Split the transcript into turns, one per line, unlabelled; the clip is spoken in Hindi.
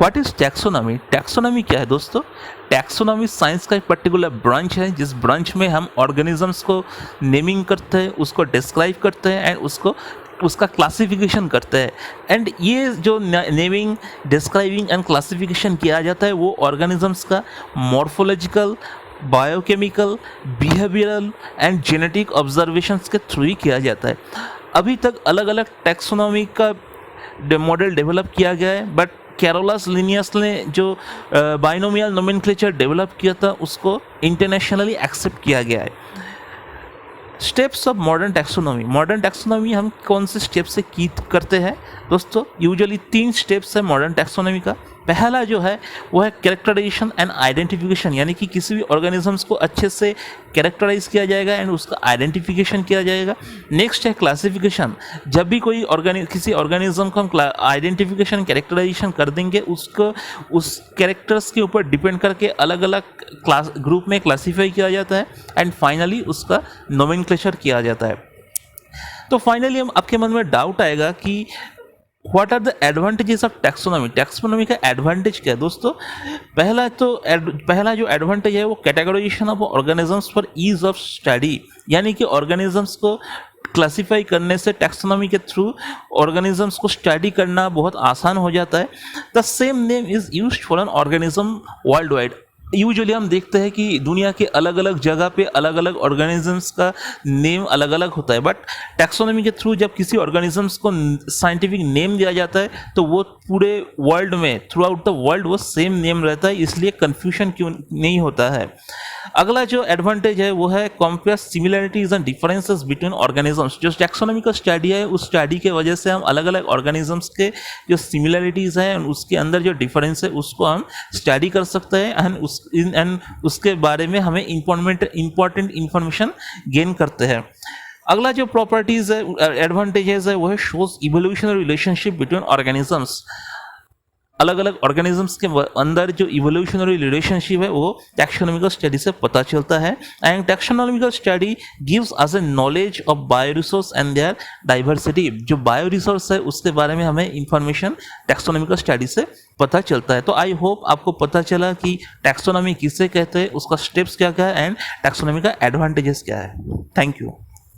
What is taxonomy? टैक्सोनॉमी क्या है दोस्तों? टैक्सोनॉमी साइंस का एक पर्टिकुलर ब्रांच है जिस ब्रांच में हम ऑर्गेनिजम्स को नेमिंग करते हैं, उसको डिस्क्राइब करते हैं एंड उसका क्लासिफिकेशन करते हैं। एंड ये जो नेमिंग, डिस्क्राइबिंग एंड क्लासिफिकेशन किया जाता है वो ऑर्गेनिजम्स का morphological, biochemical, behavioural and genetic observations के थ्रू ही किया जाता है। अभी तक अलग अलग टैक्सोनॉमी का मॉडल डेवलप किया गया है, बट कैरोलस लिनियस ने जो बाइनोमियल नोमेनक्लेचर डेवलप किया था उसको इंटरनेशनली एक्सेप्ट किया गया है। Steps of modern taxonomy. Modern taxonomy हम कौन से स्टेप से की करते हैं दोस्तों? यूजुअली 3 स्टेप्स है मॉडर्न टैक्सोनॉमी का। पहला जो है वो है कैरेक्टराइजेशन एंड आइडेंटिफिकेशन, यानी कि किसी भी ऑर्गेनिजम्स को अच्छे से कैरेक्टराइज किया जाएगा एंड उसका आइडेंटिफिकेशन किया जाएगा। नेक्स्ट है क्लासिफिकेशन। जब भी कोई किसी ऑर्गेनिज्म को हम आइडेंटिफिकेशन, कैरेक्टराइजेशन कर देंगे, उसको उस कैरेक्टर्स के ऊपर डिपेंड करके अलग अलग क्लास ग्रुप में क्लासीफाई किया जाता है एंड फाइनली उसका नोमेनक्लेचर किया जाता है। तो फाइनली हम आपके मन में डाउट आएगा कि what are the advantages of taxonomy? Taxonomy का एडवांटेज क्या है दोस्तों? पहला जो एडवांटेज है वो categorization of organisms for ease of study, यानी कि ऑर्गेनिजम्स को क्लासिफाई करने से टैक्सोनॉमी के थ्रू ऑर्गेनिजम्स को स्टडी करना बहुत आसान हो जाता है। The same name is used for an organism world wide. Usually हम देखते हैं कि दुनिया के अलग अलग जगह पे अलग अलग ऑर्गेनिजम्स का नेम अलग अलग होता है, बट टैक्सोनॉमी के थ्रू जब किसी ऑर्गेनिजम्स को साइंटिफिक नेम दिया जाता है तो वो पूरे वर्ल्ड में, थ्रू आउट द वर्ल्ड वो सेम नेम रहता है, इसलिए कन्फ्यूजन क्यों नहीं होता है। अगला जो एडवांटेज है वो है compare similarities and differences between organisms. जो टैक्सोनॉमी का स्टडी है उस स्टडी के वजह से हम अलग अलग ऑर्गेनिजम्स के जो सिमिलरिटीज हैं उसके अंदर जो डिफरेंस है उसको हम स्टडी कर सकते हैं एंड उसके बारे में हमें इंपॉर्टेंट इंफॉर्मेशन गेन करते हैं। अगला जो प्रॉपर्टीज है, एडवांटेजेस है, वो है shows evolutionary relationship between organisms. अलग अलग ऑर्गेनिजम्स के अंदर जो इवोल्यूशनरी रिलेशनशिप है वो टैक्सोनॉमिकल स्टडी से पता चलता है। And taxonomical study gives us a knowledge of bioresource and their diversity. जो बायोरिसोर्स है उसके बारे में हमें इंफॉर्मेशन टैक्सोनॉमिकल स्टडी से पता चलता है। तो आई होप आपको पता चला कि टैक्सोनॉमी किसे कहते हैं, उसका स्टेप्स क्या क्या है एंड टैक्सोनॉमी का एडवांटेजेस क्या है। Thank you.